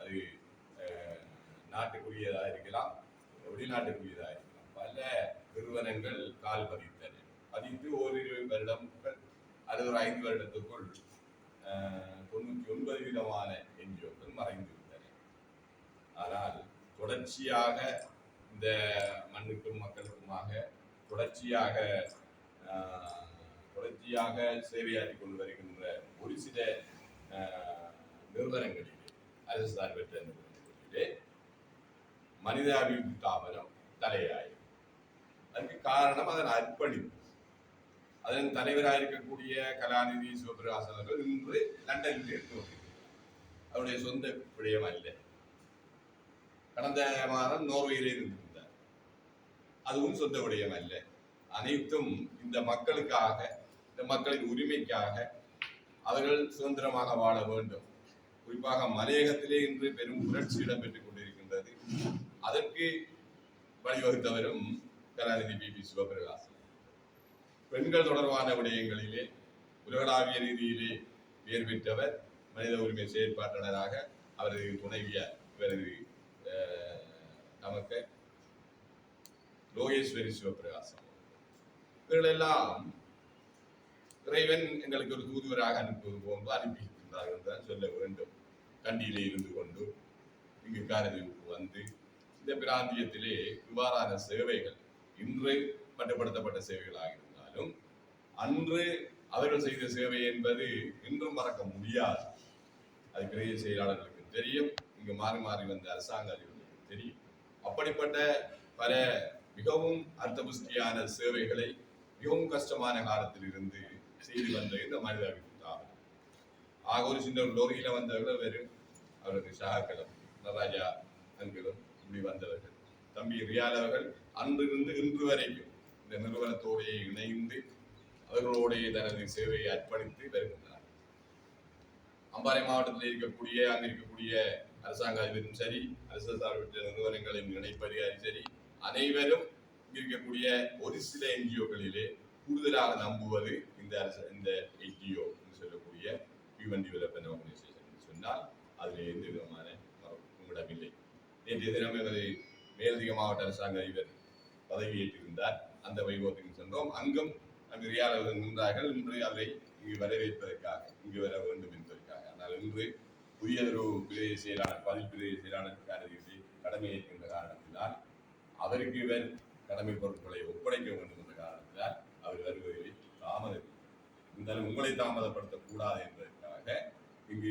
அது நாட்டுக்குரியதாக இருக்கலாம், வெளிநாட்டுக்குரியதாக இருக்கலாம். பல நிறுவனங்கள் கால் பதித்து ஓரிரு வருடங்கள் அல்லது ஒரு 5 வருடத்துக்குள் 99 விதமான என்ஜிஓக்கள் மறைந்து விட்டன. ஆனால் தொடர்ச்சியாக இந்த மண்ணுக்கும் மக்களுக்குமாக தொடர்ச்சியாக சேவையாற்றிக் கொண்டு வருகின்ற ஒரு சில நிறுவனங்களிலே, அரசு சார்பற்ற நிறுவனங்களிலே மனிதாபிவிருத்தி தாமதம் தலையாயும். அதுக்கு காரணம் அதன் அர்ப்பணிப்பு. அதன் தலைவராக இருக்கக்கூடிய கலாநிதி சிவபிரகாசன் அவர்கள் இன்று லண்டனில் இருந்து அவருடைய சொந்த விடயம் அல்ல. கடந்த மாதம் நோர்வேயிலே இருந்திருந்தார். அதுவும் சொந்த விடயம் அல்ல. அனைத்தும் இந்த மக்களுக்காக, இந்த மக்களின் உரிமைக்காக அவர்கள் சுதந்திரமாக வாழ வேண்டும். குறிப்பாக மலையகத்திலே இன்று பெரும் புரட்சி இடம்பெற்றுக் கொண்டிருக்கின்றது. அதற்கு வழிவகுத்தவரும் கலாநிதி பி சிவபிரகாசன். பெண்கள் தொடர்பான விடயங்களிலே உலகளாவிய ரீதியிலே பெயர் பெற்றவர், மனித உரிமை செயற்பாட்டாளராக அவரது துணைவியார் இவரது நமக்கு லோகேஸ்வரி சிவபிரகாசம். இவர்களெல்லாம் இறைவன் எங்களுக்கு ஒரு தூதுவராக அனுப்புவது போன்று அனுப்பியிருக்கின்றார்கள் என்றுதான் சொல்ல வேண்டும். கண்டியிலே இருந்து கொண்டு இங்கு காரதீவுக்கு வந்து இந்த பிராந்தியத்திலே இவ்வாறான சேவைகள் இன்று மட்டுப்படுத்தப்பட்ட சேவைகளாக இருந்தாலும் அன்று அவர்கள் செய்த சேவை என்பது இன்றும் மறக்க முடியாது. அது பெரிய செயலாளர்களுக்கு தெரியும், இங்கு மாறி மாறி வந்த அரசாங்க அதிகாரிகளுக்கு தெரியும். அப்படிப்பட்ட பல மிகவும் அர்த்தபுஷ்டியான சேவைகளை மிகவும் கஷ்டமான காலத்தில் இருந்து செய்து வந்த இந்த மனிதாபிவிருத்தி. ஆக ஒரு சின்ன லோரியில வந்தவர்கள் வேறு அவருக்கு சகாக்களும் நடராஜா அன்களும் இப்படி வந்தவர்கள். தம்பி ரியால் அவர்கள் அன்றிருந்து இன்று வரைக்கும் இந்த நிறுவனத்தோடைய இணைந்து அவர்களுடைய தனது சேவையை அர்ப்பணித்து வருகின்றனர். அம்பாறை மாவட்டத்தில் இருக்கக்கூடிய அங்கு இருக்கக்கூடிய அரசாங்க அதிபரும் சரி, அரசு சார்பற்ற நிறுவனங்களின் இணைப்பதிகாரி சரி, அனைவரும் இருக்கக்கூடிய ஒரு சில என்ஜிஓக்களிலே கூடுதலாக நம்புவது இந்த என்ஜிஓ என்று சொல்லக்கூடிய ஹியூமன் டெவலப்மெண்ட் ஆர்கனைசேஷன் என்று சொன்னால் அதில் எந்த விதமான உங்களிடமில்லை. நேற்றைய தினம் எமது மேலதிக மாவட்ட அரசாங்க அதிபர் பதவியேற்றிருந்தார். அந்த வைபவத்துக்கு சென்றோம். அங்கும் அங்கு ரியாளர்கள் நின்றார்கள். இன்று அதை இங்கு வரவேற்பதற்காக, இங்கு வர வேண்டும் என்பதற்காக. ஆனால் இன்று புதியதொரு பிரதேச செயலாளர், பதில் பிரதேச செயலாளருக்கான கடமையேற்கின்ற காரணத்தினால் அவருக்கு இவர் கடமை பொருட்களை ஒப்படைக்க வேண்டும் என்ற காரணத்தினால் அவர் வருவதில் தாமதம். இருந்தாலும் உங்களை தாமதப்படுத்தக்கூடாது என்பதற்காக இங்கு